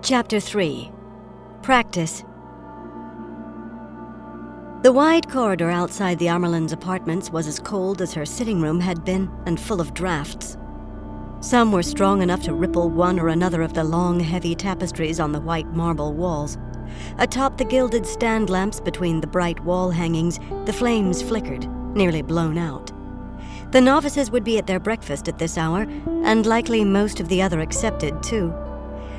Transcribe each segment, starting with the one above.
Chapter 3. Practice. The wide corridor outside the Amerlin's apartments was as cold as her sitting room had been, and full of drafts. Some were strong enough to ripple one or another of the long, heavy tapestries on the white marble walls. Atop the gilded stand lamps between the bright wall hangings, the flames flickered, nearly blown out. The novices would be at their breakfast at this hour, and likely most of the other accepted, too.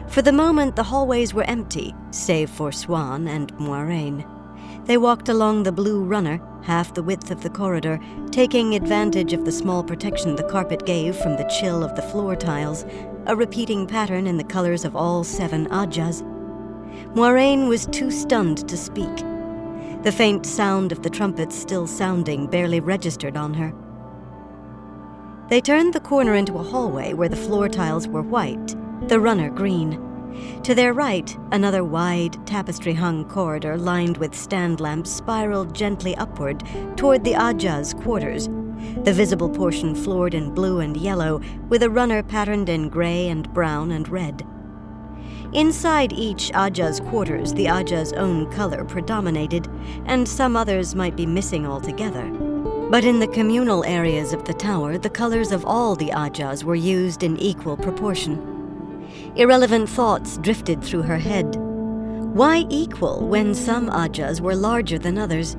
For the moment, the hallways were empty, save for Swan and Moiraine. They walked along the blue runner, half the width of the corridor, taking advantage of the small protection the carpet gave from the chill of the floor tiles, a repeating pattern in the colors of all 7 Ajahs. Moiraine was too stunned to speak. The faint sound of the trumpets still sounding barely registered on her. They turned the corner into a hallway where the floor tiles were white, the runner green. To their right, another wide, tapestry-hung corridor lined with stand lamps spiraled gently upward toward the Ajah's quarters, the visible portion floored in blue and yellow, with a runner patterned in gray and brown and red. Inside each Ajah's quarters, the Ajah's own color predominated, and some others might be missing altogether. But in the communal areas of the tower, the colors of all the Ajahs were used in equal proportion. Irrelevant thoughts drifted through her head. Why equal when some Ajahs were larger than others?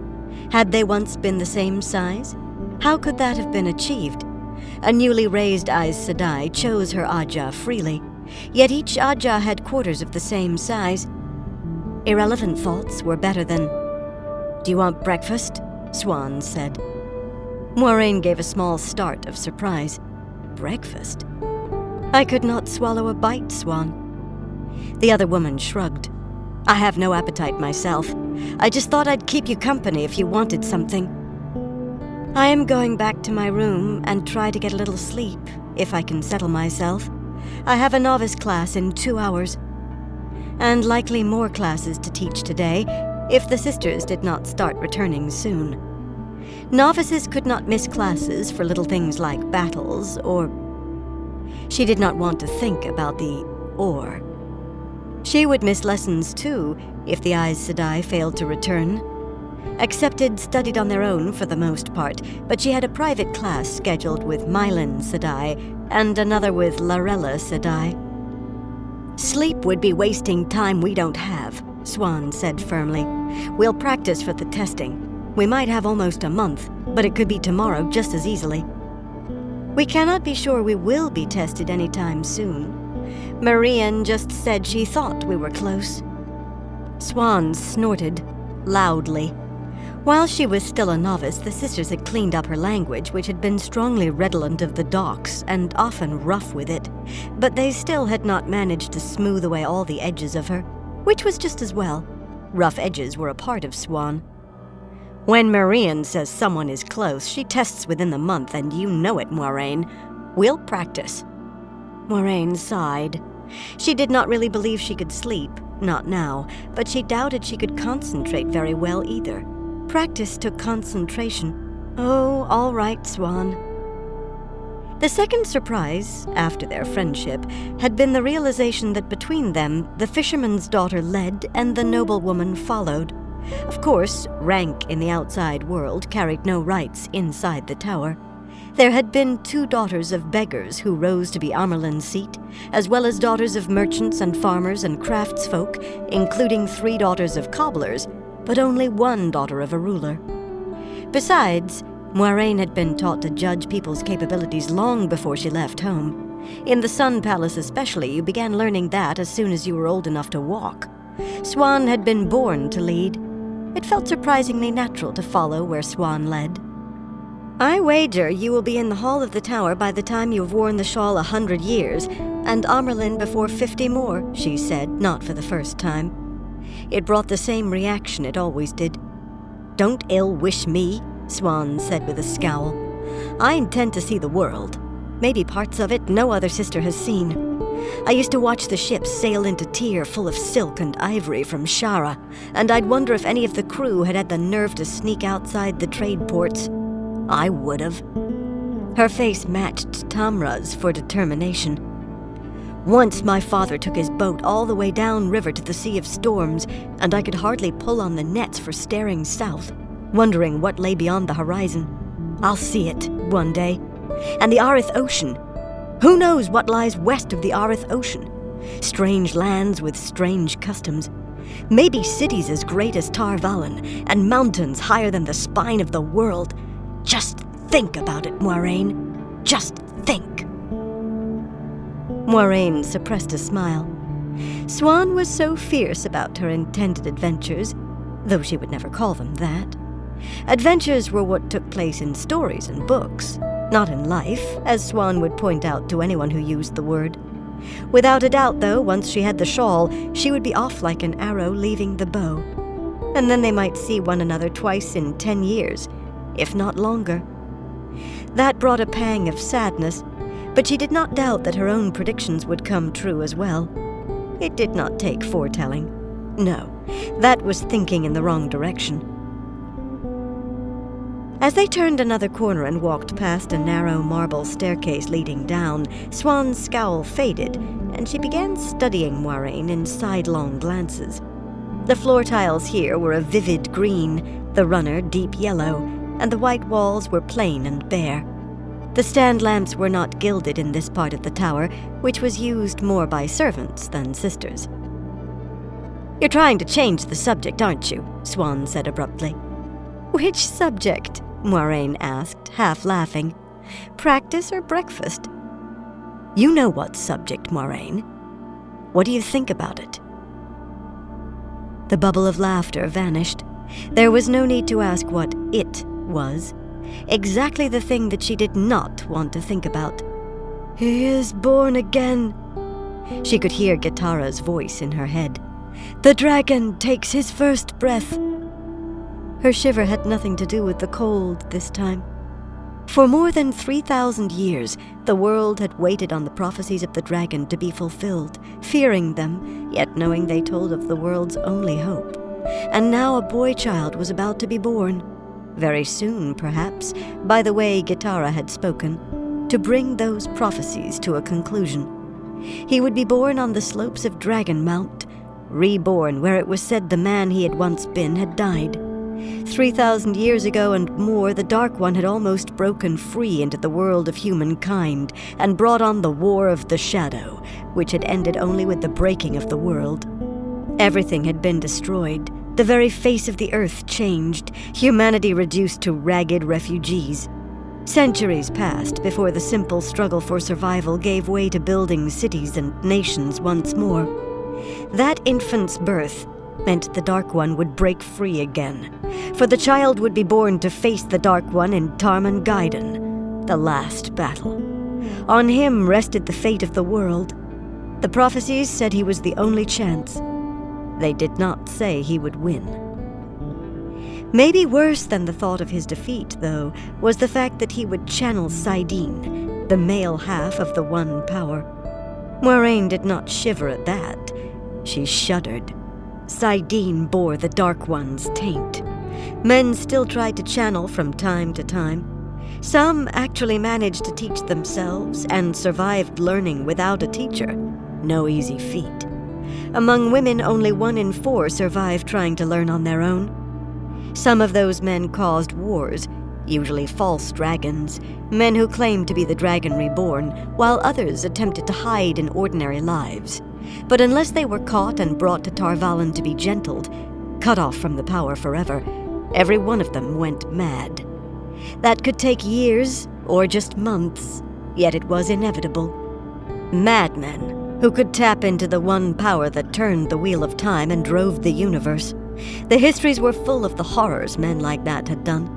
Had they once been the same size? How could that have been achieved? A newly raised Aes Sedai chose her Ajah freely, yet each Ajah had quarters of the same size. Irrelevant thoughts were better than... "Do you want breakfast?" Swan said. Moiraine gave a small start of surprise. Breakfast? "I could not swallow a bite, Swan." The other woman shrugged. "I have no appetite myself. I just thought I'd keep you company if you wanted something." "I am going back to my room and try to get a little sleep, if I can settle myself. I have a novice class in 2 hours. And likely more classes to teach today, if the sisters did not start returning soon. Novices could not miss classes for little things like battles or... She did not want to think about the or. She would miss lessons too, if the Aes Sedai failed to return. Accepted studied on their own for the most part, but she had a private class scheduled with Mylan Sedai and another with Larella Sedai. "Sleep would be wasting time we don't have," Swan said firmly. "We'll practice for the testing. We might have almost a month, but it could be tomorrow just as easily." "We cannot be sure we will be tested anytime soon. Marianne just said she thought we were close." Swan snorted, loudly. While she was still a novice, the sisters had cleaned up her language, which had been strongly redolent of the docks and often rough with it, but they still had not managed to smooth away all the edges of her, which was just as well. Rough edges were a part of Swan. "When Marianne says someone is close, she tests within the month, and you know it, Moiraine. We'll practice." Moiraine sighed. She did not really believe she could sleep, not now, but she doubted she could concentrate very well either. Practice took concentration. "Oh, all right, Swan." The second surprise, after their friendship, had been the realization that between them, the fisherman's daughter led and the noblewoman followed. Of course, rank in the outside world carried no rights inside the tower. There had been 2 daughters of beggars who rose to be Amerlin's seat, as well as daughters of merchants and farmers and craftsfolk, including 3 daughters of cobblers, but only 1 daughter of a ruler. Besides, Moiraine had been taught to judge people's capabilities long before she left home. In the Sun Palace especially, you began learning that as soon as you were old enough to walk. Swan had been born to lead. It felt surprisingly natural to follow where Swan led. "I wager you will be in the hall of the tower by the time you have worn the shawl 100 years, and Amerlin before 50 more," she said, not for the first time. It brought the same reaction it always did. "Don't ill-wish me," Swan said with a scowl. "I intend to see the world. Maybe parts of it no other sister has seen. I used to watch the ships sail into Tyr full of silk and ivory from Shara, and I'd wonder if any of the crew had the nerve to sneak outside the trade ports. I would have." Her face matched Tamra's for determination. "Once my father took his boat all the way down river to the Sea of Storms, and I could hardly pull on the nets for staring south, wondering what lay beyond the horizon. I'll see it one day. And the Arith Ocean. Who knows what lies west of the Arith Ocean? Strange lands with strange customs. Maybe cities as great as Tar Valon, and mountains higher than the spine of the world. Just think about it, Moiraine. Just think." Moiraine suppressed a smile. Siuan was so fierce about her intended adventures, though she would never call them that. Adventures were what took place in stories and books, not in life, as Siuan would point out to anyone who used the word. Without a doubt, though, once she had the shawl, she would be off like an arrow leaving the bow. And then they might see one another twice in 10 years, if not longer. That brought a pang of sadness, but she did not doubt that her own predictions would come true as well. It did not take foretelling. No, that was thinking in the wrong direction. As they turned another corner and walked past a narrow marble staircase leading down, Siuan's scowl faded, and she began studying Moiraine in sidelong glances. The floor tiles here were a vivid green, the runner deep yellow, and the white walls were plain and bare. The stand lamps were not gilded in this part of the tower, which was used more by servants than sisters. "You're trying to change the subject, aren't you?" Siuan said abruptly. "Which subject?" Moiraine asked, half laughing. "Practice or breakfast?" "You know what subject, Moiraine. What do you think about it?" The bubble of laughter vanished. There was no need to ask what "it" was. Exactly the thing that she did not want to think about. "He is born again." She could hear Gitara's voice in her head. "The dragon takes his first breath." Her shiver had nothing to do with the cold this time. For more than 3,000 years, the world had waited on the prophecies of the dragon to be fulfilled, fearing them, yet knowing they told of the world's only hope. And now a boy-child was about to be born. Very soon, perhaps, by the way Gitara had spoken, to bring those prophecies to a conclusion. He would be born on the slopes of Dragon Mount, reborn where it was said the man he had once been had died. 3,000 years ago and more, the Dark One had almost broken free into the world of humankind and brought on the War of the Shadow, which had ended only with the breaking of the world. Everything had been destroyed. The very face of the earth changed, humanity reduced to ragged refugees. Centuries passed before the simple struggle for survival gave way to building cities and nations once more. That infant's birth meant the Dark One would break free again, for the child would be born to face the Dark One in Tarman Gaiden, the last battle. On him rested the fate of the world. The prophecies said he was the only chance. They did not say he would win. Maybe worse than the thought of his defeat, though, was the fact that he would channel saidin, the male half of the One Power. Moiraine did not shiver at that. She shuddered. saidin bore the Dark One's taint. Men still tried to channel from time to time. Some actually managed to teach themselves and survived learning without a teacher. No easy feat. Among women, only 1 in 4 survived trying to learn on their own. Some of those men caused wars, usually false dragons, men who claimed to be the dragon reborn, while others attempted to hide in ordinary lives. But unless they were caught and brought to Tar Valon to be gentled, cut off from the power forever, every one of them went mad. That could take years, or just months, yet it was inevitable. Madmen who could tap into the one power that turned the wheel of time and drove the universe. The histories were full of the horrors men like that had done.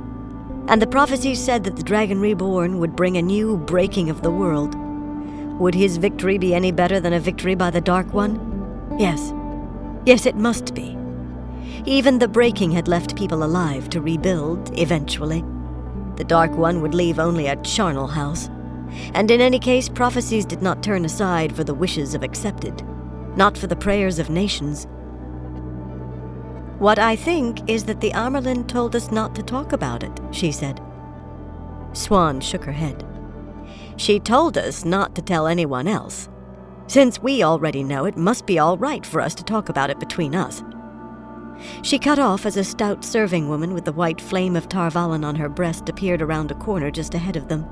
And the prophecies said that the Dragon Reborn would bring a new breaking of the world. Would his victory be any better than a victory by the Dark One? Yes. Yes, it must be. Even the breaking had left people alive to rebuild, eventually. The Dark One would leave only a charnel house. And in any case, prophecies did not turn aside for the wishes of accepted, not for the prayers of nations. "What I think is that the Amyrlin told us not to talk about it," she said. Siuan shook her head. She told us not to tell anyone else. Since we already know, it must be all right for us to talk about it between us." She cut off as a stout serving woman with the white flame of Tarvalin on her breast appeared around a corner just ahead of them.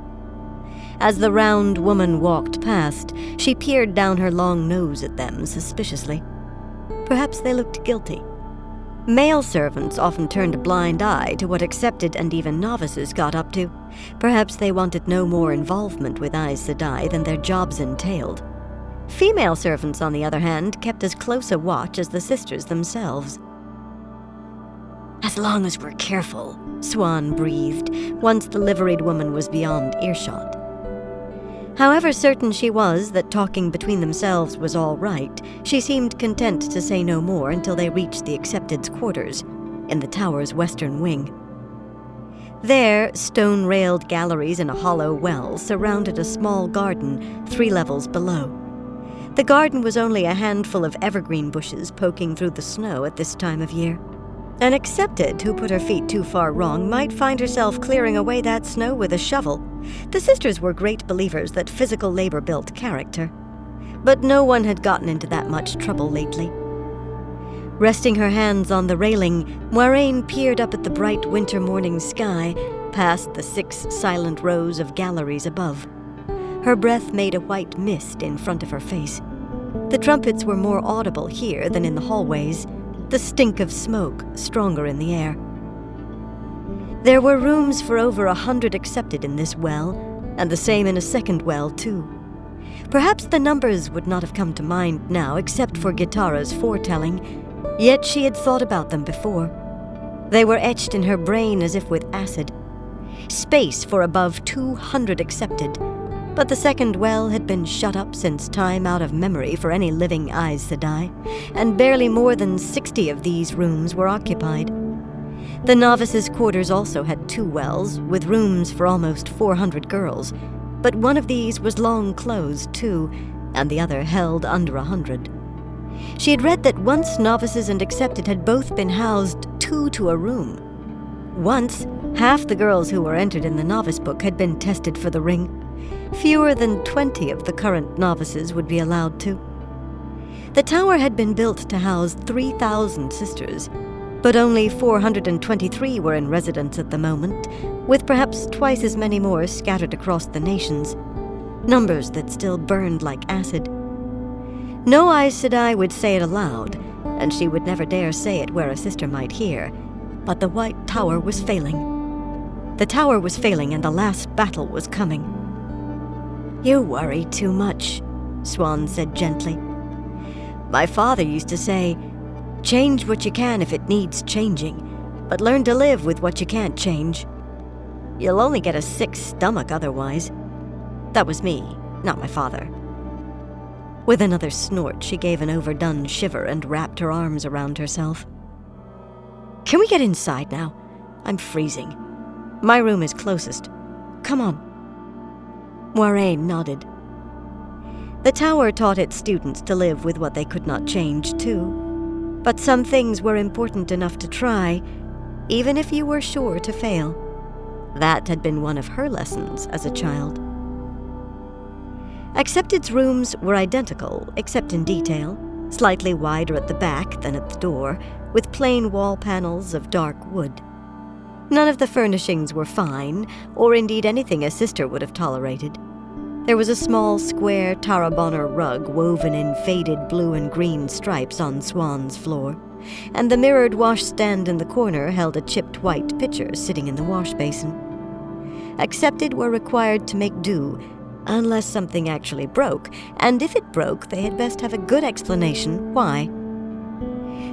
As the round woman walked past, she peered down her long nose at them suspiciously. Perhaps they looked guilty. Male servants often turned a blind eye to what accepted and even novices got up to. Perhaps they wanted no more involvement with Aes Sedai than their jobs entailed. Female servants, on the other hand, kept as close a watch as the sisters themselves. "As long as we're careful," Swan breathed, once the liveried woman was beyond earshot. However certain she was that talking between themselves was all right, she seemed content to say no more until they reached the Accepted's quarters, in the tower's western wing. There, stone-railed galleries in a hollow well surrounded a small garden 3 levels below. The garden was only a handful of evergreen bushes poking through the snow at this time of year. An Accepted who put her feet too far wrong might find herself clearing away that snow with a shovel. The sisters were great believers that physical labor built character. But no one had gotten into that much trouble lately. Resting her hands on the railing, Moiraine peered up at the bright winter morning sky, past the 6 silent rows of galleries above. Her breath made a white mist in front of her face. The trumpets were more audible here than in the hallways, the stink of smoke stronger in the air. There were rooms for over 100 Accepted in this well, and the same in a second well, too. Perhaps the numbers would not have come to mind now except for Gitara's foretelling, yet she had thought about them before. They were etched in her brain as if with acid. Space for above 200 Accepted, but the second well had been shut up since time out of memory for any living Aes Sedai, and barely more than 60 of these rooms were occupied. The novices' quarters also had 2 wells, with rooms for almost 400 girls, but one of these was long closed, too, and the other held under 100. She had read that once novices and Accepted had both been housed 2 to a room. Once, half the girls who were entered in the novice book had been tested for the ring. Fewer than 20 of the current novices would be allowed to. The tower had been built to house 3,000 sisters, but only 423 were in residence at the moment, with perhaps twice as many more scattered across the nations. Numbers that still burned like acid. No Aes Sedai would say it aloud, and she would never dare say it where a sister might hear, but the White Tower was failing. The tower was failing, and the last battle was coming. "You worry too much," Swan said gently. "My father used to say, 'Change what you can if it needs changing, but learn to live with what you can't change. You'll only get a sick stomach otherwise.' That was me, not my father." With another snort, she gave an overdone shiver and wrapped her arms around herself. "Can we get inside now? I'm freezing. My room is closest. Come on." Moiraine nodded. The tower taught its students to live with what they could not change, too. But some things were important enough to try, even if you were sure to fail. That had been one of her lessons as a child. Accepted's rooms were identical, except in detail, slightly wider at the back than at the door, with plain wall panels of dark wood. None of the furnishings were fine, or indeed anything a sister would have tolerated. There was a small square Tarabonner rug woven in faded blue and green stripes on Swan's floor, and the mirrored washstand in the corner held a chipped white pitcher sitting in the wash basin. Accepted were required to make do, unless something actually broke, and if it broke, they had best have a good explanation why.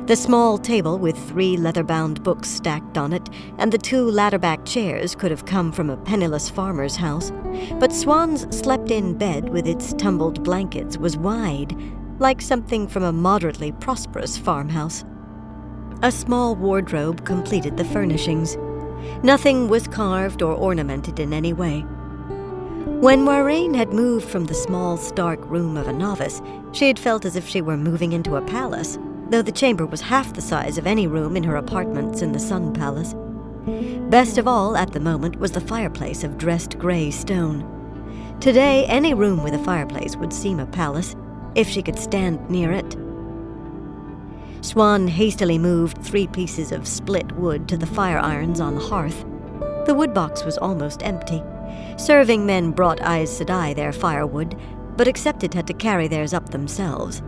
The small table with 3 leather-bound books stacked on it and the 2 ladder-back chairs could have come from a penniless farmer's house, but Swan's slept-in bed with its tumbled blankets was wide, like something from a moderately prosperous farmhouse. A small wardrobe completed the furnishings. Nothing was carved or ornamented in any way. When Moiraine had moved from the small, stark room of a novice, she had felt as if she were moving into a palace, though the chamber was half the size of any room in her apartments in the Sun Palace. Best of all, at the moment, was the fireplace of dressed gray stone. Today, any room with a fireplace would seem a palace, if she could stand near it. Swan hastily moved 3 pieces of split wood to the fire irons on the hearth. The wood box was almost empty. Serving men brought Aes Sedai their firewood, but Accepted had to carry theirs up themselves.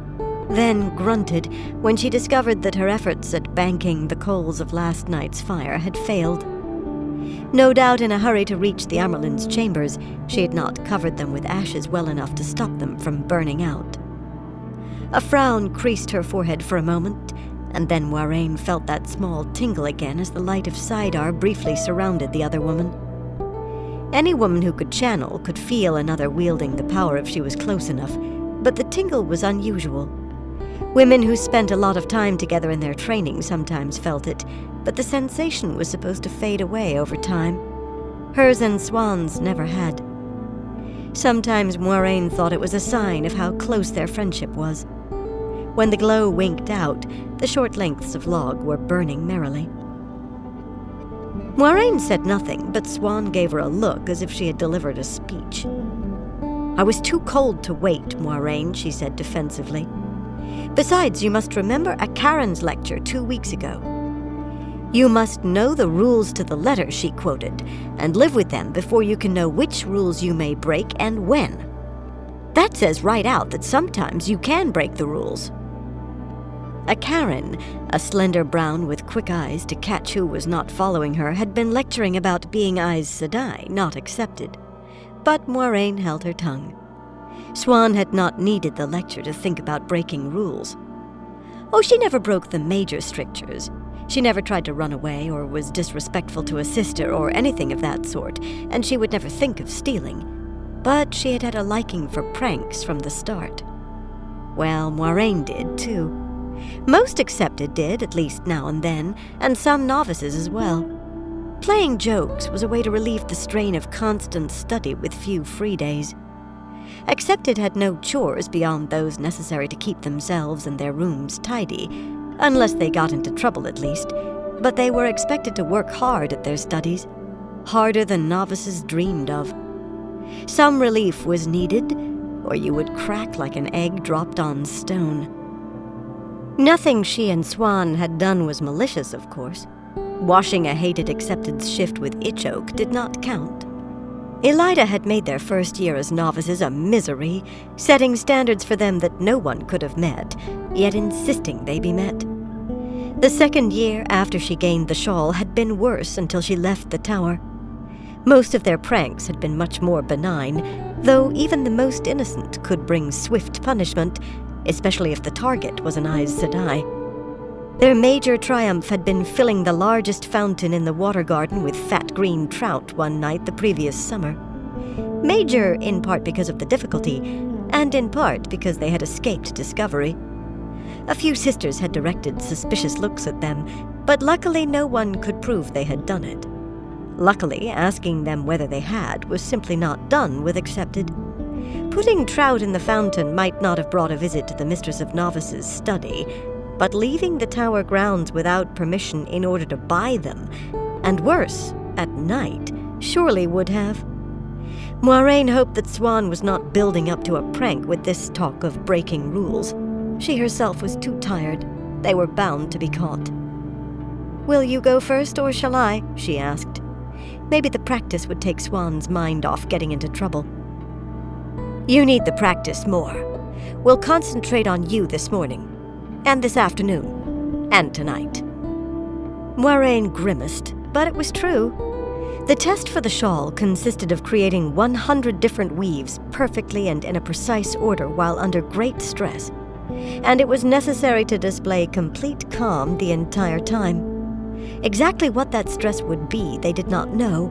Then grunted when she discovered that her efforts at banking the coals of last night's fire had failed. No doubt in a hurry to reach the Amerlin's chambers, she had not covered them with ashes well enough to stop them from burning out. A frown creased her forehead for a moment, and then Moiraine felt that small tingle again as the light of Saidar briefly surrounded the other woman. Any woman who could channel could feel another wielding the power if she was close enough, but the tingle was unusual. Women who spent a lot of time together in their training sometimes felt it, but the sensation was supposed to fade away over time. Hers and Swan's never had. Sometimes Moiraine thought it was a sign of how close their friendship was. When the glow winked out, the short lengths of log were burning merrily. Moiraine said nothing, but Swan gave her a look as if she had delivered a speech. "I was too cold to wait, Moiraine," she said defensively. "Besides, you must remember a Karen's lecture 2 weeks ago. You must know the rules to the letter," she quoted, "and live with them before you can know which rules you may break and when. That says right out that sometimes you can break the rules." A Karen, a slender brown with quick eyes to catch who was not following her, had been lecturing about being Aes Sedai, not Accepted. But Moiraine held her tongue. Swan had not needed the lecture to think about breaking rules. Oh, she never broke the major strictures. She never tried to run away or was disrespectful to a sister or anything of that sort, and she would never think of stealing. But she had had a liking for pranks from the start. Well, Moiraine did, too. Most Accepted did, at least now and then, and some novices as well. Playing jokes was a way to relieve the strain of constant study with few free days. Accepted had no chores beyond those necessary to keep themselves and their rooms tidy, unless they got into trouble at least, but they were expected to work hard at their studies, harder than novices dreamed of. Some relief was needed, or you would crack like an egg dropped on stone. Nothing she and Swan had done was malicious, of course. Washing a hated Accepted's shift with itch oak did not count. Elida had made their first year as novices a misery, setting standards for them that no one could have met, yet insisting they be met. The second year after she gained the shawl had been worse until she left the tower. Most of their pranks had been much more benign, though even the most innocent could bring swift punishment, especially if the target was an Aes Sedai. Their major triumph had been filling the largest fountain in the water garden with fat green trout one night the previous summer. Major in part because of the difficulty, and in part because they had escaped discovery. A few sisters had directed suspicious looks at them, but luckily no one could prove they had done it. Luckily, asking them whether they had was simply not done with Accepted. Putting trout in the fountain might not have brought a visit to the Mistress of Novices' study, but leaving the tower grounds without permission in order to buy them, and worse, at night, surely would have. Moiraine hoped that Swan was not building up to a prank with this talk of breaking rules. She herself was too tired. They were bound to be caught. "Will you go first, or shall I?" she asked. Maybe the practice would take Swan's mind off getting into trouble. "You need the practice more. We'll concentrate on you this morning, and this afternoon, and tonight." Moiraine grimaced, but it was true. The test for the shawl consisted of creating 100 different weaves perfectly and in a precise order while under great stress, and it was necessary to display complete calm the entire time. Exactly what that stress would be they did not know,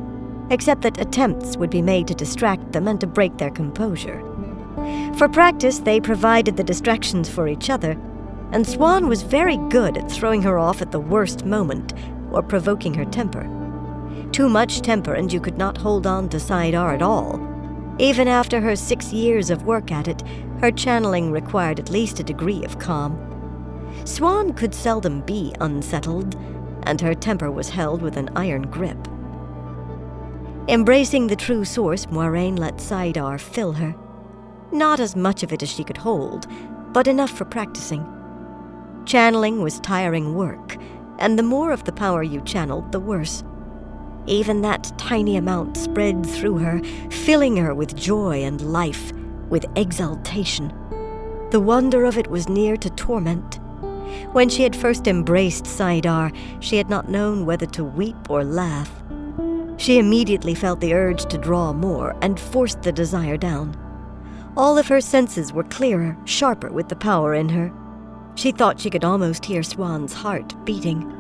except that attempts would be made to distract them and to break their composure. For practice, they provided the distractions for each other, and Swan was very good at throwing her off at the worst moment or provoking her temper. Too much temper and you could not hold on to Saidar at all. Even after her 6 years of work at it, her channeling required at least a degree of calm. Swan could seldom be unsettled, and her temper was held with an iron grip. Embracing the true source, Moiraine let Saidar fill her. Not as much of it as she could hold, but enough for practicing. Channeling was tiring work, and the more of the power you channeled, the worse. Even that tiny amount spread through her, filling her with joy and life, with exaltation. The wonder of it was near to torment. When she had first embraced Saidar, she had not known whether to weep or laugh. She immediately felt the urge to draw more and forced the desire down. All of her senses were clearer, sharper with the power in her. She thought she could almost hear Swan's heart beating.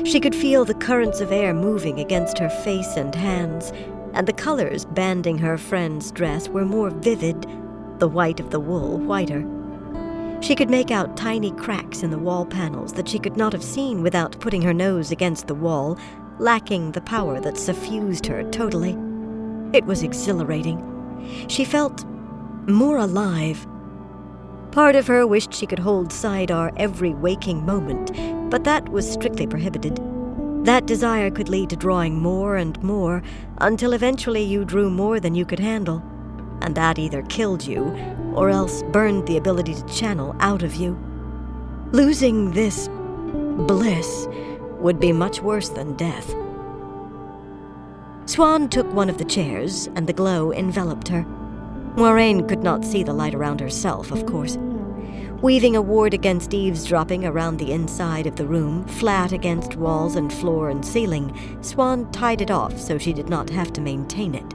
She could feel the currents of air moving against her face and hands, and the colors banding her friend's dress were more vivid, the white of the wool whiter. She could make out tiny cracks in the wall panels that she could not have seen without putting her nose against the wall, lacking the power that suffused her totally. It was exhilarating. She felt more alive. Part of her wished she could hold Saidar every waking moment, but that was strictly prohibited. That desire could lead to drawing more and more, until eventually you drew more than you could handle, and that either killed you, or else burned the ability to channel out of you. Losing this bliss would be much worse than death. Swan took one of the chairs, and the glow enveloped her. Moiraine could not see the light around herself, of course. Weaving a ward against eavesdropping around the inside of the room, flat against walls and floor and ceiling, Swan tied it off so she did not have to maintain it.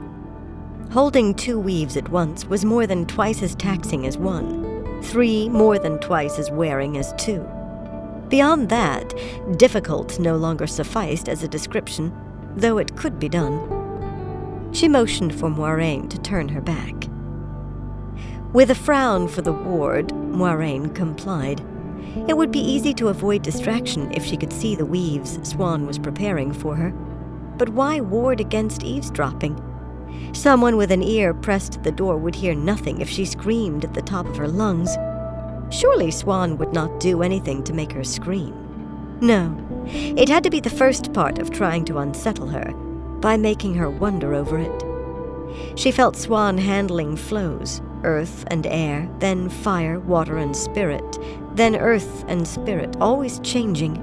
Holding 2 weaves at once was more than twice as taxing as 1, 3 more than twice as wearing as 2. Beyond that, difficult no longer sufficed as a description, though it could be done. She motioned for Moiraine to turn her back. With a frown for the ward, Moiraine complied. It would be easy to avoid distraction if she could see the weaves Swan was preparing for her. But why ward against eavesdropping? Someone with an ear pressed to the door would hear nothing if she screamed at the top of her lungs. Surely Swan would not do anything to make her scream. No, it had to be the first part of trying to unsettle her, by making her wonder over it. She felt Swan handling flows, earth and air, then fire, water, and spirit, then earth and spirit, always changing.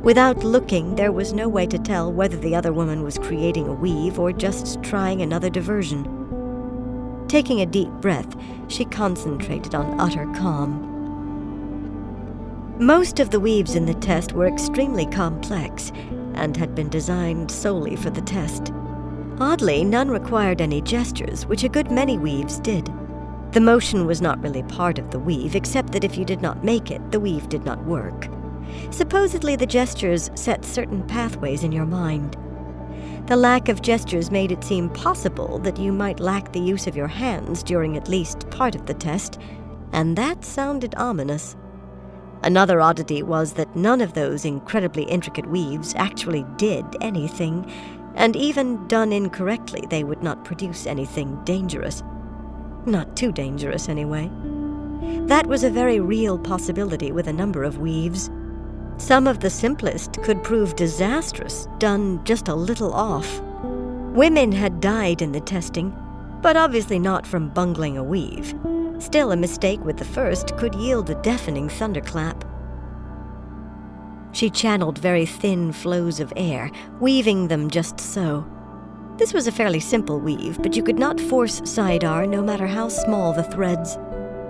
Without looking, there was no way to tell whether the other woman was creating a weave or just trying another diversion. Taking a deep breath, she concentrated on utter calm. Most of the weaves in the test were extremely complex and had been designed solely for the test. Oddly, none required any gestures, which a good many weaves did. The motion was not really part of the weave, except that if you did not make it, the weave did not work. Supposedly, the gestures set certain pathways in your mind. The lack of gestures made it seem possible that you might lack the use of your hands during at least part of the test, and that sounded ominous. Another oddity was that none of those incredibly intricate weaves actually did anything, and even done incorrectly, they would not produce anything dangerous. Not too dangerous, anyway. That was a very real possibility with a number of weaves. Some of the simplest could prove disastrous, done just a little off. Women had died in the testing, but obviously not from bungling a weave. Still, a mistake with the first could yield a deafening thunderclap. She channeled very thin flows of air, weaving them just so. This was a fairly simple weave, but you could not force Saidar no matter how small the threads.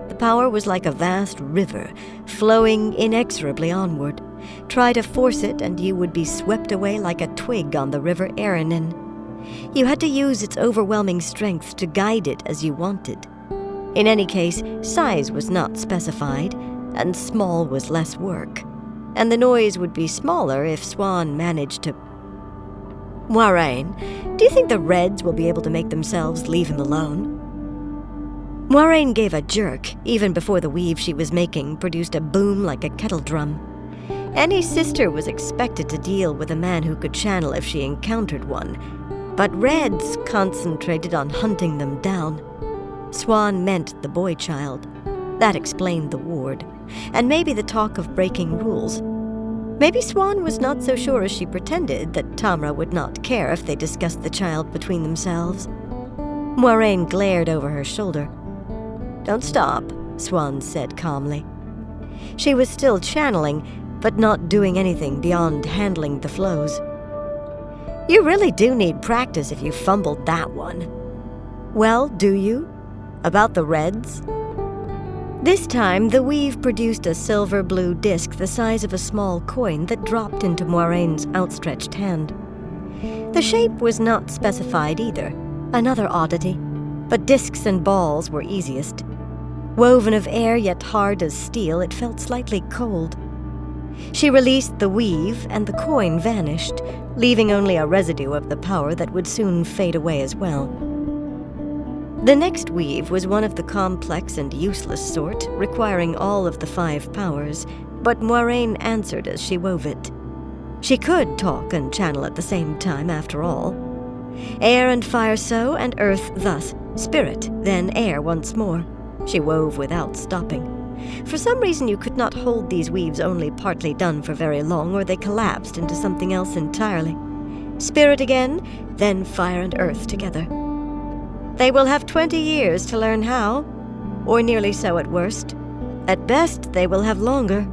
The power was like a vast river, flowing inexorably onward. Try to force it, and you would be swept away like a twig on the river Aranin. You had to use its overwhelming strength to guide it as you wanted. In any case, size was not specified, and small was less work. And the noise would be smaller if Swan managed to... Moiraine, do you think the Reds will be able to make themselves leave him alone? Moiraine gave a jerk, even before the weave she was making produced a boom like a kettle drum. Any sister was expected to deal with a man who could channel if she encountered one, but Reds concentrated on hunting them down. Swan meant the boy child. That explained the ward, and maybe the talk of breaking rules. Maybe Swan was not so sure as she pretended that Tamra would not care if they discussed the child between themselves. Moiraine glared over her shoulder. "Don't stop," Swan said calmly. She was still channeling, but not doing anything beyond handling the flows. "You really do need practice if you fumbled that one." "Well, do you? About the reds?" This time, the weave produced a silver-blue disc the size of a small coin that dropped into Moiraine's outstretched hand. The shape was not specified either, another oddity, but discs and balls were easiest. Woven of air yet hard as steel, it felt slightly cold. She released the weave, and the coin vanished, leaving only a residue of the power that would soon fade away as well. The next weave was one of the complex and useless sort, requiring all of the 5 powers, but Moiraine answered as she wove it. She could talk and channel at the same time, after all. Air and fire so, and earth thus, spirit, then air once more. She wove without stopping. For some reason you could not hold these weaves only partly done for very long, or they collapsed into something else entirely. Spirit again, then fire and earth together. They will have 20 years to learn how, or nearly so at worst. At best, they will have longer.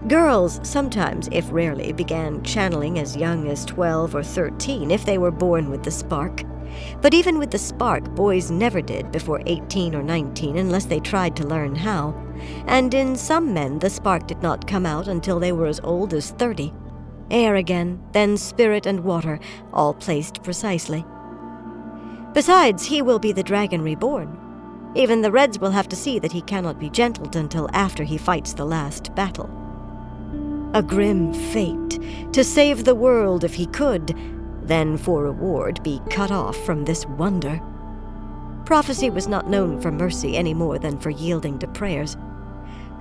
Girls sometimes, if rarely, began channeling as young as 12 or 13 if they were born with the spark. But even with the spark, boys never did before 18 or 19 unless they tried to learn how. And in some men, the spark did not come out until they were as old as 30. Air again, then spirit and water, all placed precisely. Besides, he will be the dragon reborn. Even the Reds will have to see that he cannot be gentled until after he fights the last battle. A grim fate, to save the world if he could, then for reward be cut off from this wonder. Prophecy was not known for mercy any more than for yielding to prayers.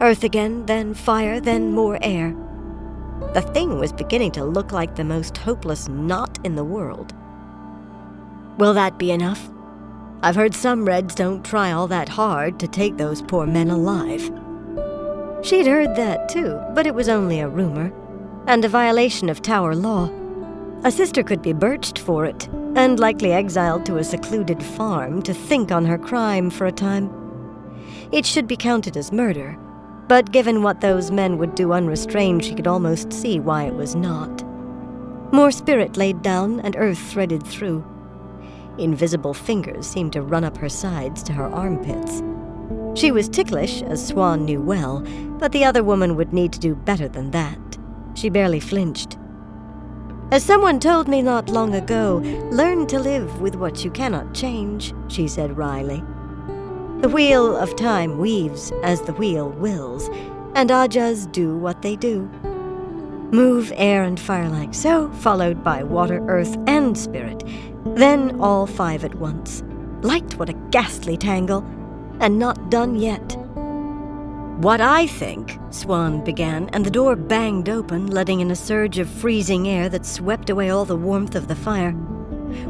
Earth again, then fire, then more air. The thing was beginning to look like the most hopeless knot in the world. Will that be enough? I've heard some Reds don't try all that hard to take those poor men alive. She'd heard that too, but it was only a rumor, and a violation of Tower law. A sister could be birched for it, and likely exiled to a secluded farm to think on her crime for a time. It should be counted as murder, but given what those men would do unrestrained, she could almost see why it was not. More spirit laid down, and earth threaded through. Invisible fingers seemed to run up her sides to her armpits. She was ticklish, as Swan knew well, but the other woman would need to do better than that. She barely flinched. As someone told me not long ago, learn to live with what you cannot change, she said wryly. The wheel of time weaves as the wheel wills, and Ajas do what they do. Move air and fire like so, followed by water, earth, and spirit, then all 5 at once. Light, what a ghastly tangle, and not done yet. What I think, Swan began, and the door banged open, letting in a surge of freezing air that swept away all the warmth of the fire.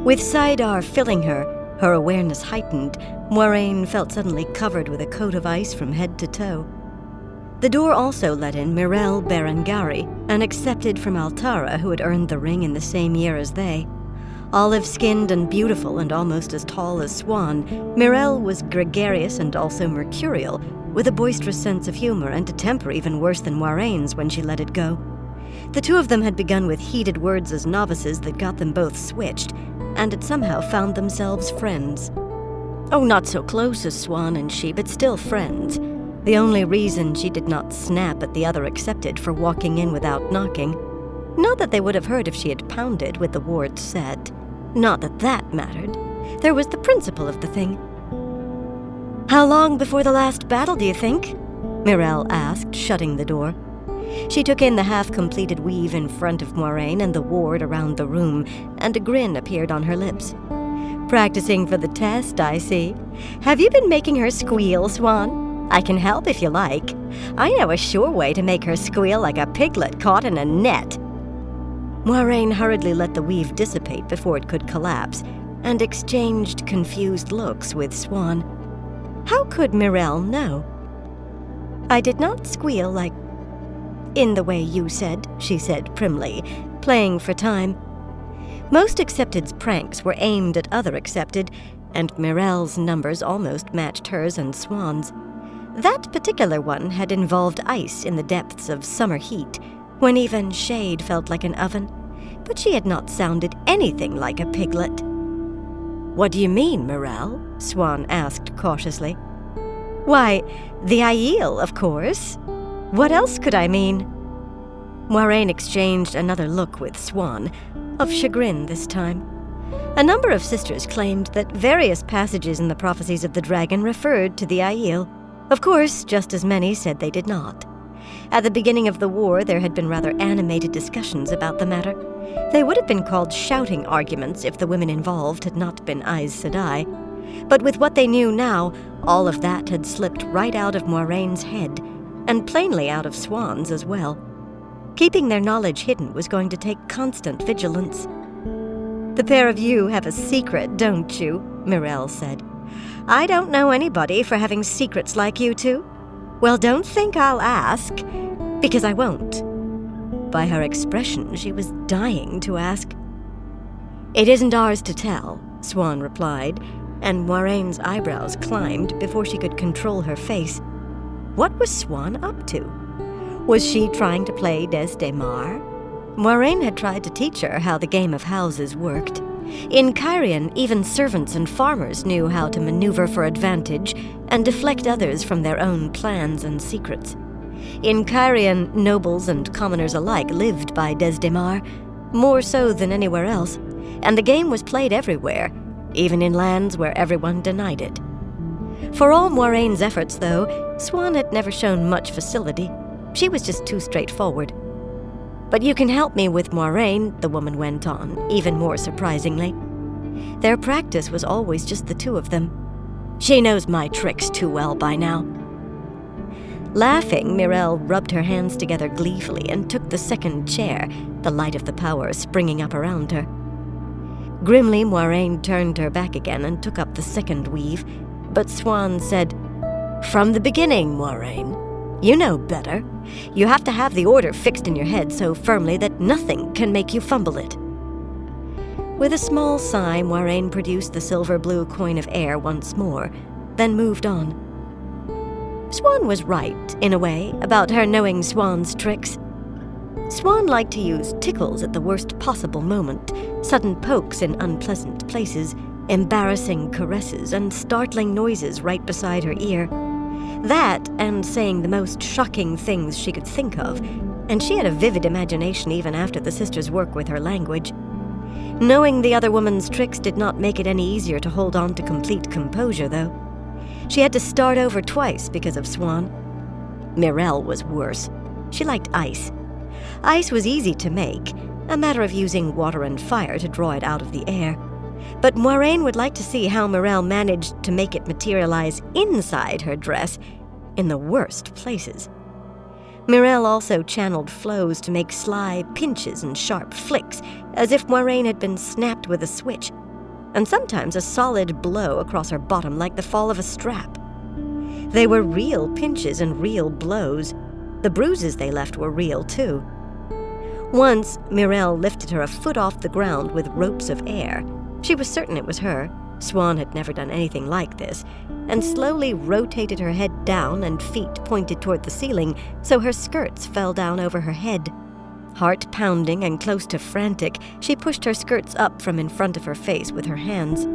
With Saidar filling her awareness heightened, Moiraine felt suddenly covered with a coat of ice from head to toe. The door also let in Mirel Berengari, an accepted from Altara who had earned the ring in the same year as they. Olive-skinned and beautiful and almost as tall as Swan, Mirel was gregarious and also mercurial, with a boisterous sense of humor and a temper even worse than Moiraine's when she let it go. The two of them had begun with heated words as novices that got them both switched, and had somehow found themselves friends. Oh, not so close as Swan and she, but still friends. The only reason she did not snap at the other accepted for walking in without knocking. Not that they would have heard if she had pounded with the wards set. Not that that mattered. There was the principle of the thing. How long before the last battle, do you think? Mirel asked, shutting the door. She took in the half-completed weave in front of Moiraine and the ward around the room, and a grin appeared on her lips. Practicing for the test, I see. Have you been making her squeal, Swan? I can help if you like. I know a sure way to make her squeal like a piglet caught in a net. Moiraine hurriedly let the weave dissipate before it could collapse, and exchanged confused looks with Swan. How could Mirel know? I did not squeal like... in the way you said," she said primly, playing for time. Most Accepted's pranks were aimed at other Accepted, and Mirelle's numbers almost matched hers and Swan's. That particular one had involved ice in the depths of summer heat, when even shade felt like an oven, but she had not sounded anything like a piglet. "What do you mean, Mirelle?" Swan asked cautiously. "Why, the Aiel, of course. What else could I mean?" Moiraine exchanged another look with Swan, of chagrin this time. A number of sisters claimed that various passages in the prophecies of the dragon referred to the Aiel. Of course, just as many said they did not. At the beginning of the war, there had been rather animated discussions about the matter. They would have been called shouting arguments if the women involved had not been Aes Sedai. But with what they knew now, all of that had slipped right out of Moiraine's head, and plainly out of Swan's as well. Keeping their knowledge hidden was going to take constant vigilance. "The pair of you have a secret, don't you?" Mirelle said. "I don't know anybody for having secrets like you two. Well, don't think I'll ask, because I won't." By her expression, she was dying to ask. "It isn't ours to tell," Swan replied, and Moiraine's eyebrows climbed before she could control her face. What was Swan up to? Was she trying to play Desdemar? Moiraine had tried to teach her how the game of houses worked. In Cairhien, even servants and farmers knew how to maneuver for advantage and deflect others from their own plans and secrets. In Cairhien, nobles and commoners alike lived by Desdemar, more so than anywhere else, and the game was played everywhere, even in lands where everyone denied it. For all Moiraine's efforts, though, Swan had never shown much facility. She was just too straightforward. "But you can help me with Moiraine," the woman went on, even more surprisingly. Their practice was always just the two of them. "She knows my tricks too well by now." Laughing, Mirelle rubbed her hands together gleefully and took the second chair, the light of the power springing up around her. Grimly, Moiraine turned her back again and took up the second weave, but Swan said, "From the beginning, Moiraine. You know better. You have to have the order fixed in your head so firmly that nothing can make you fumble it." With a small sigh, Moiraine produced the silver-blue coin of air once more, then moved on. Swan was right, in a way, about her knowing Swan's tricks. Swan liked to use tickles at the worst possible moment, sudden pokes in unpleasant places, embarrassing caresses, and startling noises right beside her ear. That, and saying the most shocking things she could think of, and she had a vivid imagination even after the sisters' work with her language. Knowing the other woman's tricks did not make it any easier to hold on to complete composure, though. She had to start over twice because of Swan. Mirelle was worse. She liked ice. Ice was easy to make, a matter of using water and fire to draw it out of the air. But Moiraine would like to see how Mirelle managed to make it materialize inside her dress, in the worst places. Mirelle also channeled flows to make sly pinches and sharp flicks, as if Moiraine had been snapped with a switch, and sometimes a solid blow across her bottom like the fall of a strap. They were real pinches and real blows. The bruises they left were real, too. Once, Mirelle lifted her a foot off the ground with ropes of air. She was certain it was her. Swan had never done anything like this, and slowly rotated her head down and feet pointed toward the ceiling so her skirts fell down over her head. Heart pounding and close to frantic, she pushed her skirts up from in front of her face with her hands.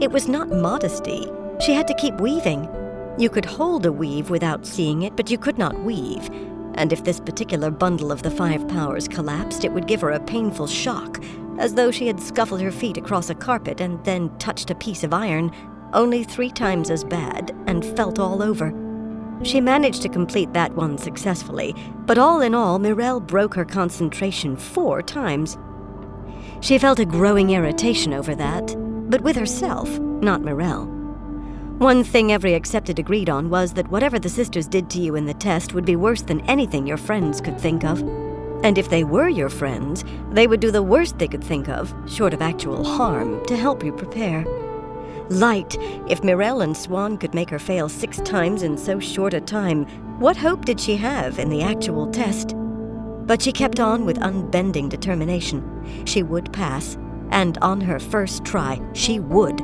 It was not modesty. She had to keep weaving. You could hold a weave without seeing it, but you could not weave. And if this particular bundle of the 5 powers collapsed, it would give her a painful shock, as though she had scuffled her feet across a carpet and then touched a piece of iron, only 3 times as bad, and felt all over. She managed to complete that one successfully, but all in all, Mirelle broke her concentration 4 times. She felt a growing irritation over that, but with herself, not Mirelle. One thing every Accepted agreed on was that whatever the sisters did to you in the test would be worse than anything your friends could think of. And if they were your friends, they would do the worst they could think of, short of actual harm, to help you prepare. Light, if Mirelle and Swan could make her fail 6 times in so short a time, what hope did she have in the actual test? But she kept on with unbending determination. She would pass, and on her first try, she would.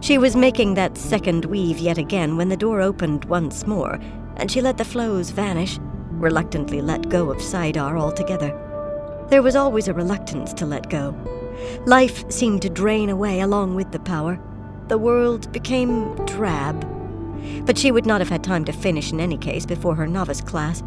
She was making that second weave yet again when the door opened once more, and she let the flows vanish, reluctantly let go of Saidar altogether. There was always a reluctance to let go. Life seemed to drain away along with the power. The world became drab. But she would not have had time to finish in any case before her novice class.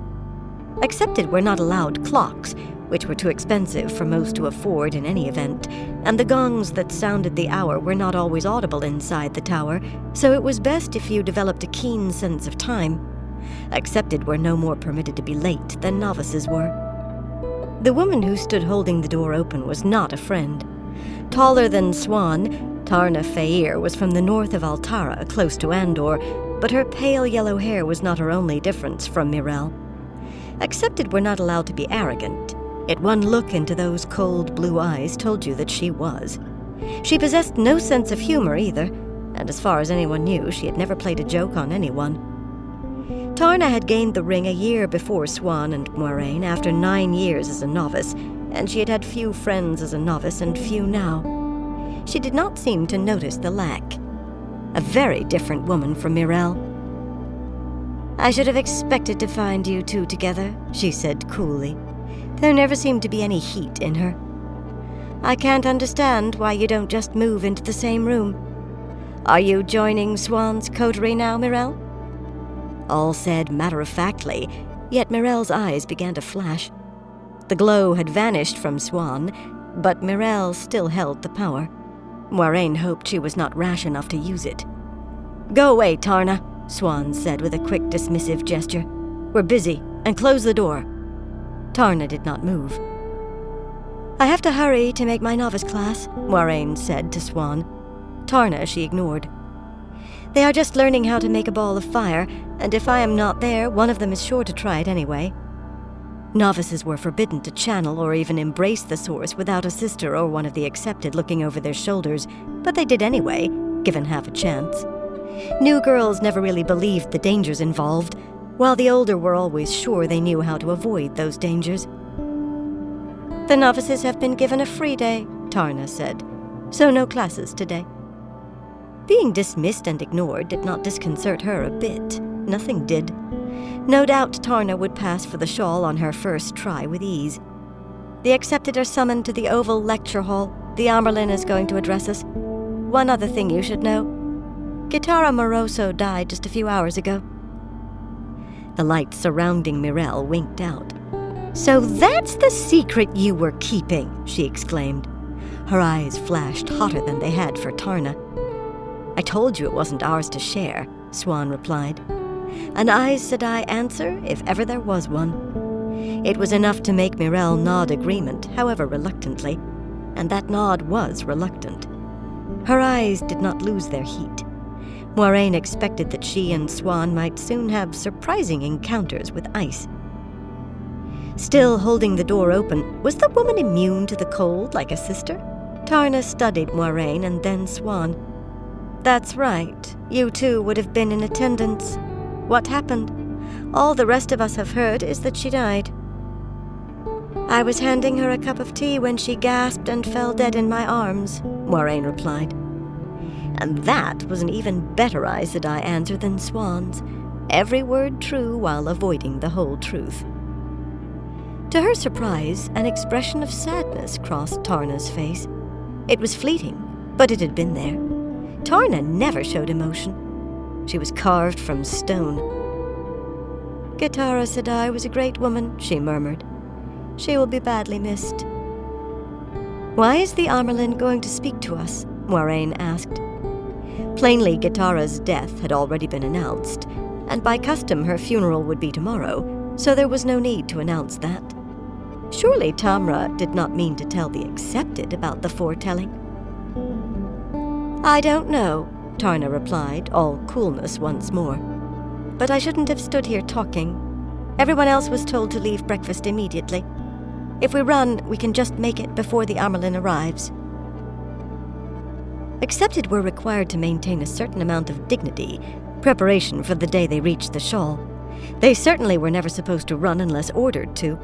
Accepted were not allowed clocks, which were too expensive for most to afford in any event, and the gongs that sounded the hour were not always audible inside the tower, so it was best if you developed a keen sense of time. Accepted were no more permitted to be late than novices were. The woman who stood holding the door open was not a friend. Taller than Swan, Tarna Fair was from the north of Altara, close to Andor, but her pale yellow hair was not her only difference from Mirel. Accepted were not allowed to be arrogant, yet one look into those cold blue eyes told you that she was. She possessed no sense of humor either, and as far as anyone knew, she had never played a joke on anyone. Tarna had gained the ring a year before Swan and Moiraine, after 9 years as a novice, and she had had few friends as a novice and few now. She did not seem to notice the lack. A very different woman from Mirel. "I should have expected to find you two together," she said coolly. There never seemed to be any heat in her. "I can't understand why you don't just move into the same room. Are you joining Swan's coterie now, Mirel?" All said matter-of-factly, yet Mirel's eyes began to flash. The glow had vanished from Swan, but Mirel still held the power. Moiraine hoped she was not rash enough to use it. "Go away, Tarna," Swan said with a quick dismissive gesture. "We're busy, and close the door." Tarna did not move. "I have to hurry to make my novice class," Moiraine said to Swan. Tarna she ignored. "They are just learning how to make a ball of fire, and if I am not there, one of them is sure to try it anyway." Novices were forbidden to channel or even embrace the source without a sister or one of the accepted looking over their shoulders, but they did anyway, given half a chance. New girls never really believed the dangers involved, while the older were always sure they knew how to avoid those dangers. "The novices have been given a free day," Tarna said, "so no classes today." Being dismissed and ignored did not disconcert her a bit. Nothing did. No doubt Tarna would pass for the shawl on her first try with ease. "The accepted are summoned to the Oval Lecture Hall. The Amerlin is going to address us. One other thing you should know. Gitara Moroso died just a few hours ago." The light surrounding Mirel winked out. "So that's the secret you were keeping," she exclaimed. Her eyes flashed hotter than they had for Tarna. "I told you it wasn't ours to share," Swan replied. An Aes Sedai answer, if ever there was one. It was enough to make Mirel nod agreement, however reluctantly, and that nod was reluctant. Her eyes did not lose their heat. Moiraine expected that she and Swan might soon have surprising encounters with ice. Still holding the door open, was the woman immune to the cold like a sister? Tarna studied Moiraine and then Swan. "That's right. You two would have been in attendance. What happened? All the rest of us have heard is that she died." "I was handing her a cup of tea when she gasped and fell dead in my arms," Moiraine replied. And that was an even better Aes Sedai answer than Swan's. Every word true while avoiding the whole truth. To her surprise, an expression of sadness crossed Tarna's face. It was fleeting, but it had been there. Tarna never showed emotion. She was carved from stone. "Gitara Sedai was a great woman," she murmured. "She will be badly missed." "Why is the Amerlin going to speak to us?" Moiraine asked. Plainly, Gitara's death had already been announced, and by custom her funeral would be tomorrow, so there was no need to announce that. Surely Tamra did not mean to tell the accepted about the foretelling. "I don't know," Tarna replied, all coolness once more. "But I shouldn't have stood here talking. Everyone else was told to leave breakfast immediately. If we run, we can just make it before the Amerlin arrives." Accepted were required to maintain a certain amount of dignity, preparation for the day they reached the shawl. They certainly were never supposed to run unless ordered to.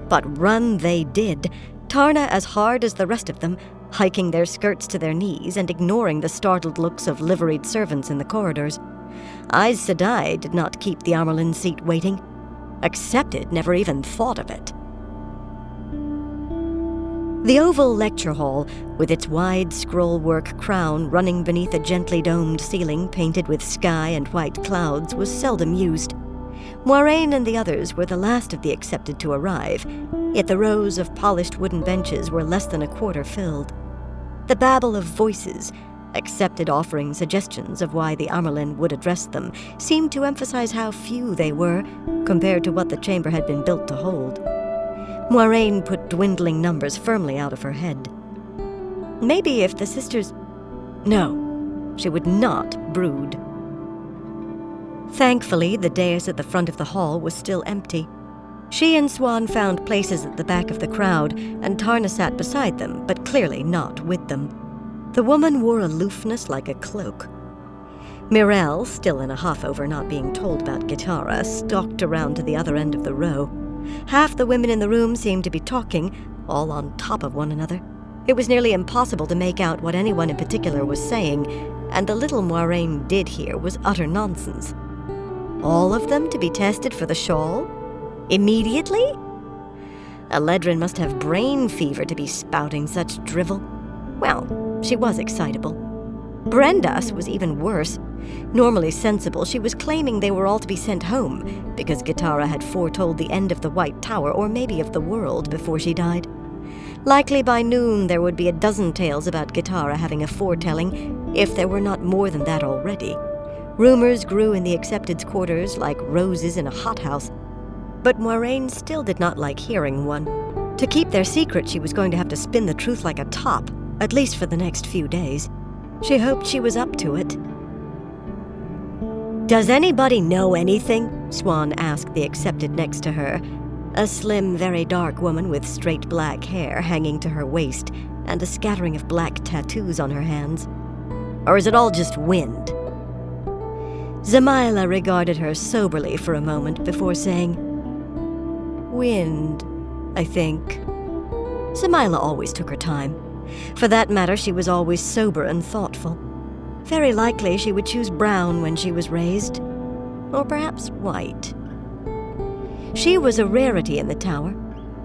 But run they did, Tarna as hard as the rest of them, hiking their skirts to their knees and ignoring the startled looks of liveried servants in the corridors. Aes Sedai did not keep the Amerlin seat waiting. Accepted never even thought of it. The oval lecture hall, with its wide scrollwork crown running beneath a gently domed ceiling painted with sky and white clouds, was seldom used. Moiraine and the others were the last of the accepted to arrive, yet the rows of polished wooden benches were less than a quarter filled. The babble of voices, accepted offering suggestions of why the Amerlin would address them, seemed to emphasize how few they were compared to what the chamber had been built to hold. Moiraine put dwindling numbers firmly out of her head. Maybe if the sisters... No, she would not brood. Thankfully, the dais at the front of the hall was still empty. She and Swan found places at the back of the crowd, and Tarna sat beside them, but clearly not with them. The woman wore aloofness like a cloak. Myrelle, still in a huff over not being told about Gitara, stalked around to the other end of the row. Half the women in the room seemed to be talking, all on top of one another. It was nearly impossible to make out what anyone in particular was saying, and the little Moiraine did hear was utter nonsense. All of them to be tested for the shawl? Immediately? Eledrin must have brain fever to be spouting such drivel. Well, she was excitable. Brendas was even worse. Normally sensible, she was claiming they were all to be sent home, because Gitara had foretold the end of the White Tower, or maybe of the world, before she died. Likely by noon there would be a dozen tales about Gitara having a foretelling, if there were not more than that already. Rumors grew in the Accepted's quarters like roses in a hothouse. But Moiraine still did not like hearing one. To keep their secret, she was going to have to spin the truth like a top, at least for the next few days. She hoped she was up to it. "Does anybody know anything?" Swan asked the Accepted next to her, a slim, very dark woman with straight black hair hanging to her waist and a scattering of black tattoos on her hands. "Or is it all just wind?" Zamaila regarded her soberly for a moment before saying, "Wind, I think." Zamaila always took her time. For that matter, she was always sober and thoughtful. Very likely she would choose brown when she was raised. Or perhaps white. She was a rarity in the tower,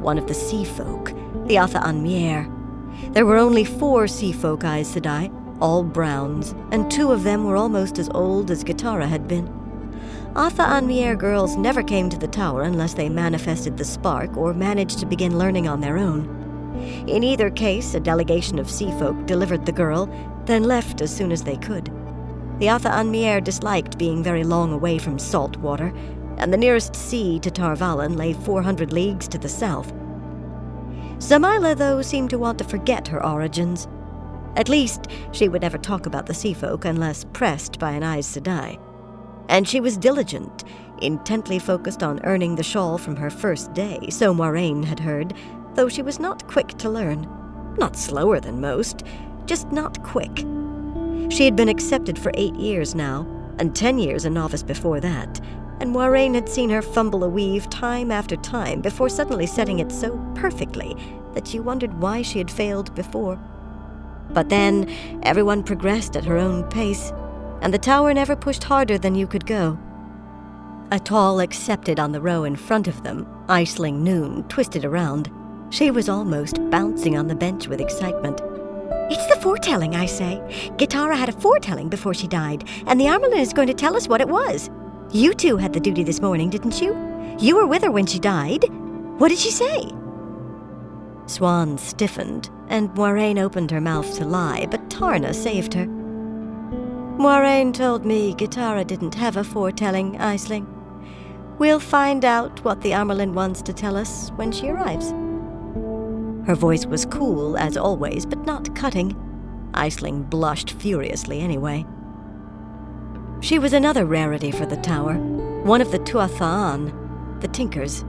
one of the sea folk, the Atha Anmier. There were only 4 sea folk Aes Sedai, all browns, and 2 of them were almost as old as Gitara had been. Atha Anmier girls never came to the tower unless they manifested the spark or managed to begin learning on their own. In either case, a delegation of sea folk delivered the girl, then left as soon as they could. The Atha Anmier disliked being very long away from salt water, and the nearest sea to Tarvalon lay 400 leagues to the south. Zamaila, though, seemed to want to forget her origins. At least, she would never talk about the sea folk unless pressed by an Aes Sedai. And she was diligent, intently focused on earning the shawl from her first day, so Moiraine had heard, though she was not quick to learn. Not slower than most, just not quick. She had been accepted for 8 years now, and 10 years a novice before that, and Moiraine had seen her fumble a weave time after time before suddenly setting it so perfectly that she wondered why she had failed before. But then, everyone progressed at her own pace, and the tower never pushed harder than you could go. A tall Accepted on the row in front of them, Aisling Noon, twisted around. She was almost bouncing on the bench with excitement. "It's the foretelling, I say. Gitara had a foretelling before she died, and the Amerlin is going to tell us what it was. You 2 had the duty this morning, didn't you? You were with her when she died. What did she say?" Swan stiffened, and Moiraine opened her mouth to lie, but Tarna saved her. "Moiraine told me Gitara didn't have a foretelling, Aisling. We'll find out what the Amerlin wants to tell us when she arrives." Her voice was cool, as always, but not cutting. Aisling blushed furiously anyway. She was another rarity for the tower, one of the Tuatha'an, the Tinkers.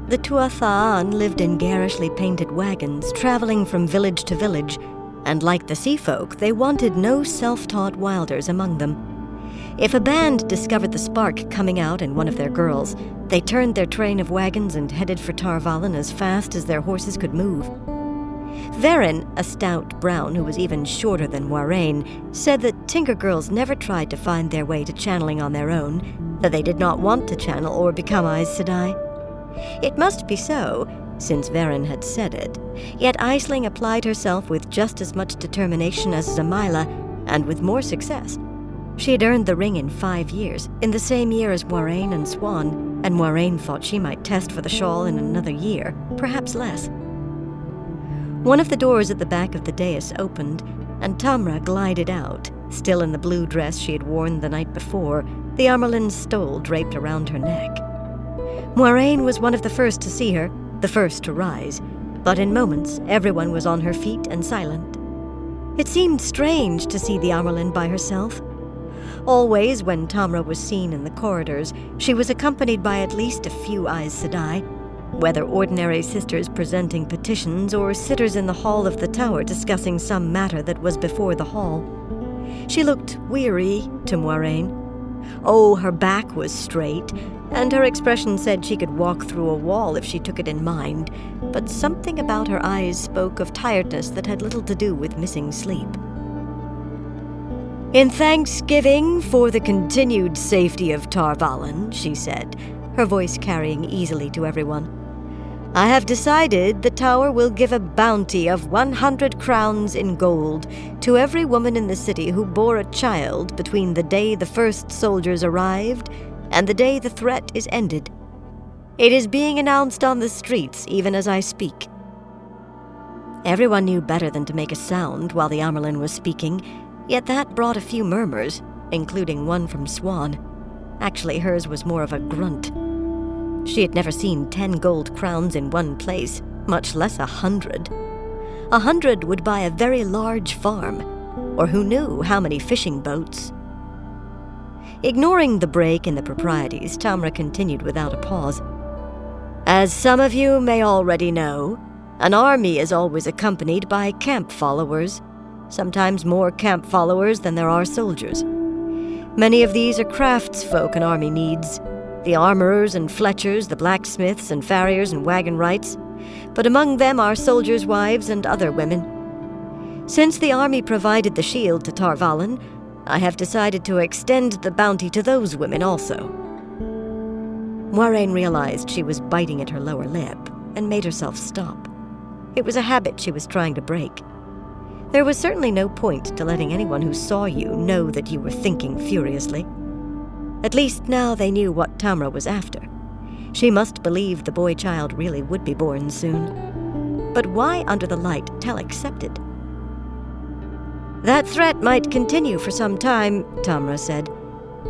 The Tuatha'an lived in garishly painted wagons, traveling from village to village, and like the sea folk, they wanted no self-taught wilders among them. If a band discovered the spark coming out in one of their girls, they turned their train of wagons and headed for Tar Valon as fast as their horses could move. Varen, a stout brown who was even shorter than Moiraine, said that Tinker girls never tried to find their way to channeling on their own, that they did not want to channel or become Aes Sedai. It must be so, since Varen had said it, yet Aisling applied herself with just as much determination as Zamila, and with more success. She had earned the ring in 5 years, in the same year as Moiraine and Swan, and Moiraine thought she might test for the shawl in another year, perhaps less. One of the doors at the back of the dais opened, and Tamra glided out, still in the blue dress she had worn the night before, the Amarlin's stole draped around her neck. Moiraine was one of the first to see her, the first to rise, but in moments everyone was on her feet and silent. It seemed strange to see the Amarlin by herself. Always, when Tamra was seen in the corridors, she was accompanied by at least a few Aes Sedai, whether ordinary sisters presenting petitions or sitters in the hall of the tower discussing some matter that was before the hall. She looked weary to Moiraine. Oh, her back was straight, and her expression said she could walk through a wall if she took it in mind, but something about her eyes spoke of tiredness that had little to do with missing sleep. "In thanksgiving for the continued safety of Tar Valon," she said, her voice carrying easily to everyone, "I have decided the tower will give a bounty of 100 crowns in gold to every woman in the city who bore a child between the day the first soldiers arrived and the day the threat is ended. It is being announced on the streets even as I speak." Everyone knew better than to make a sound while the Amarlin was speaking, yet that brought a few murmurs, including one from Swan. Actually, hers was more of a grunt. She had never seen 10 gold crowns in one place, much less 100. 100 would buy a very large farm, or who knew how many fishing boats. Ignoring the break in the proprieties, Tamra continued without a pause. "As some of you may already know, an army is always accompanied by camp followers, sometimes more camp followers than there are soldiers. Many of these are craftsfolk an army needs, the armorers and fletchers, the blacksmiths and farriers and wagon wrights, but among them are soldiers' wives and other women. Since the army provided the shield to Tar Valon, I have decided to extend the bounty to those women also." Moiraine realized she was biting at her lower lip and made herself stop. It was a habit she was trying to break. There was certainly no point to letting anyone who saw you know that you were thinking furiously. At least now they knew what Tamra was after. She must believe the boy-child really would be born soon. But why, under the light, Tell accepted? "That threat might continue for some time," Tamra said.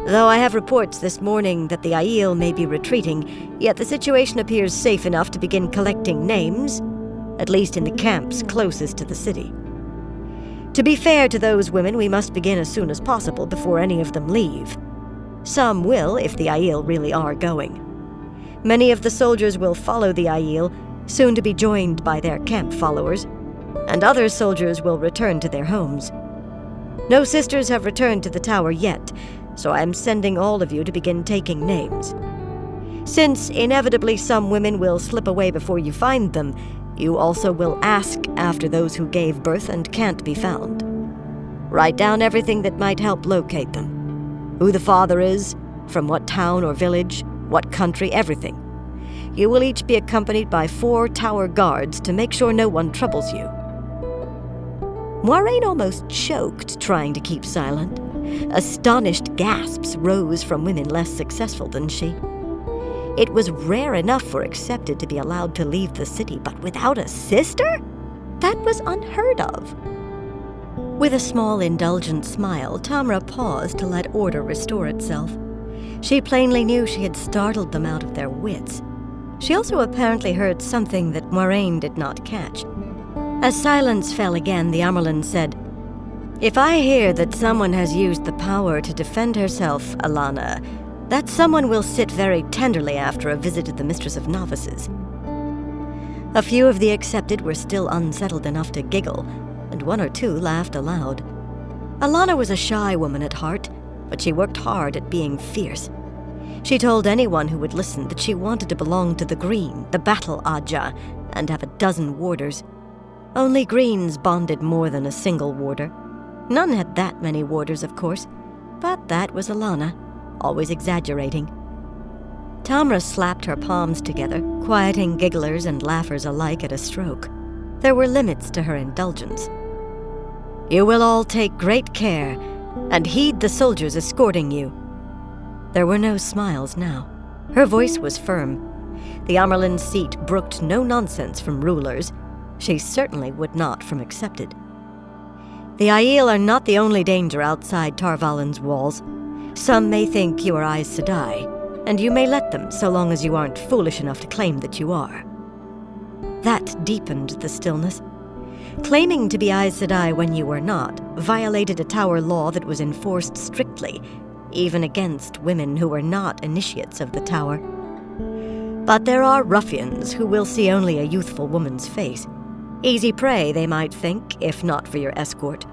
"Though I have reports this morning that the Aiel may be retreating, yet the situation appears safe enough to begin collecting names, at least in the camps closest to the city. To be fair to those women, we must begin as soon as possible before any of them leave. Some will, if the Aiel really are going. Many of the soldiers will follow the Aiel, soon to be joined by their camp followers, and other soldiers will return to their homes. No sisters have returned to the tower yet, so I am sending all of you to begin taking names. Since inevitably some women will slip away before you find them, you also will ask after those who gave birth and can't be found. Write down everything that might help locate them. Who the father is, from what town or village, what country, everything. You will each be accompanied by 4 tower guards to make sure no one troubles you." Moiraine almost choked trying to keep silent. Astonished gasps rose from women less successful than she. It was rare enough for Accepted to be allowed to leave the city, but without a sister? That was unheard of. With a small indulgent smile, Tamra paused to let order restore itself. She plainly knew she had startled them out of their wits. She also apparently heard something that Moiraine did not catch. As silence fell again, the Amarlin said, "If I hear that someone has used the power to defend herself, Alana, that someone will sit very tenderly after a visit to the Mistress of Novices." A few of the Accepted were still unsettled enough to giggle, and 1 or 2 laughed aloud. Alana was a shy woman at heart, but she worked hard at being fierce. She told anyone who would listen that she wanted to belong to the Green, the Battle Aja, and have a dozen warders. Only Greens bonded more than a single warder. None had that many warders, of course, but that was Alana, always exaggerating. Tamra slapped her palms together, quieting gigglers and laughers alike at a stroke. There were limits to her indulgence. "You will all take great care, and heed the soldiers escorting you." There were no smiles now. Her voice was firm. The Amerlin seat brooked no nonsense from rulers. She certainly would not from accepted. "The Aiel are not the only danger outside Tarvalin's walls. Some may think you are Aes Sedai, and you may let them so long as you aren't foolish enough to claim that you are." That deepened the stillness. Claiming to be Aes Sedai when you were not violated a Tower law that was enforced strictly, even against women who were not initiates of the Tower. But there are ruffians who will see only a youthful woman's face. Easy prey, they might think, if not for your escort.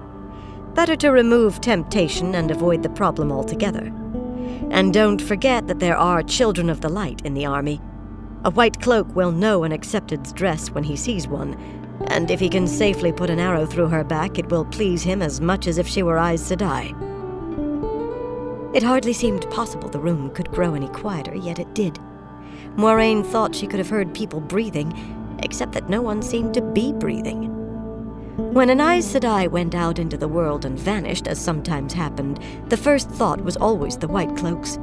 Better to remove temptation and avoid the problem altogether. And don't forget that there are children of the light in the army. A white cloak will know an accepted's dress when he sees one, and if he can safely put an arrow through her back, it will please him as much as if she were Aes Sedai. It hardly seemed possible the room could grow any quieter, yet it did. Moiraine thought she could have heard people breathing, except that no one seemed to be breathing. When an Aes Sedai went out into the world and vanished, as sometimes happened, the first thought was always the White Cloaks.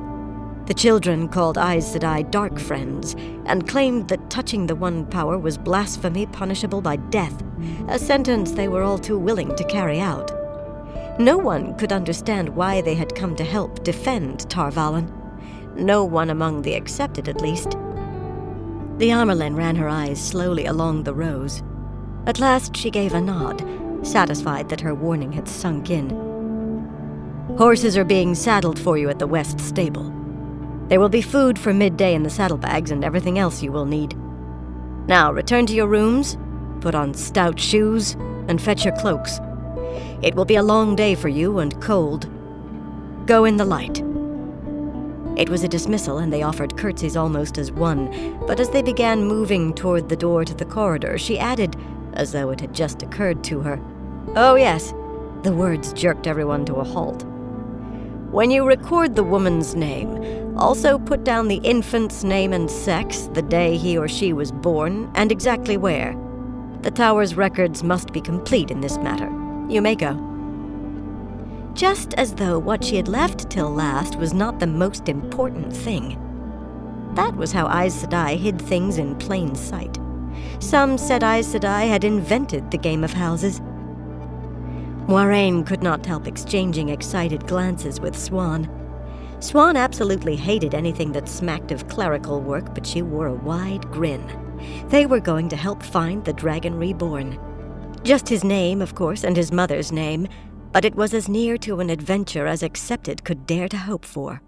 The children called Aes Sedai Dark Friends, and claimed that touching the One Power was blasphemy punishable by death, a sentence they were all too willing to carry out. No one could understand why they had come to help defend Tarvalin. No one among the accepted, at least. The Amerlin ran her eyes slowly along the rows. At last she gave a nod, satisfied that her warning had sunk in. "Horses are being saddled for you at the West Stable. There will be food for midday in the saddlebags and everything else you will need. Now return to your rooms, put on stout shoes, and fetch your cloaks. It will be a long day for you and cold. Go in the light." It was a dismissal, and they offered curtsies almost as one, but as they began moving toward the door to the corridor, she added, as though it had just occurred to her, "Oh yes." The words jerked everyone to a halt. "When you record the woman's name, also put down the infant's name and sex, the day he or she was born, and exactly where. The Tower's records must be complete in this matter. You may go." Just as though what she had left till last was not the most important thing. That was how Aes Sedai hid things in plain sight. Some said Aes Sedai had invented the game of houses. Moiraine could not help exchanging excited glances with Swan. Swan absolutely hated anything that smacked of clerical work, but she wore a wide grin. They were going to help find the dragon Reborn. Just his name, of course, and his mother's name, but it was as near to an adventure as accepted could dare to hope for.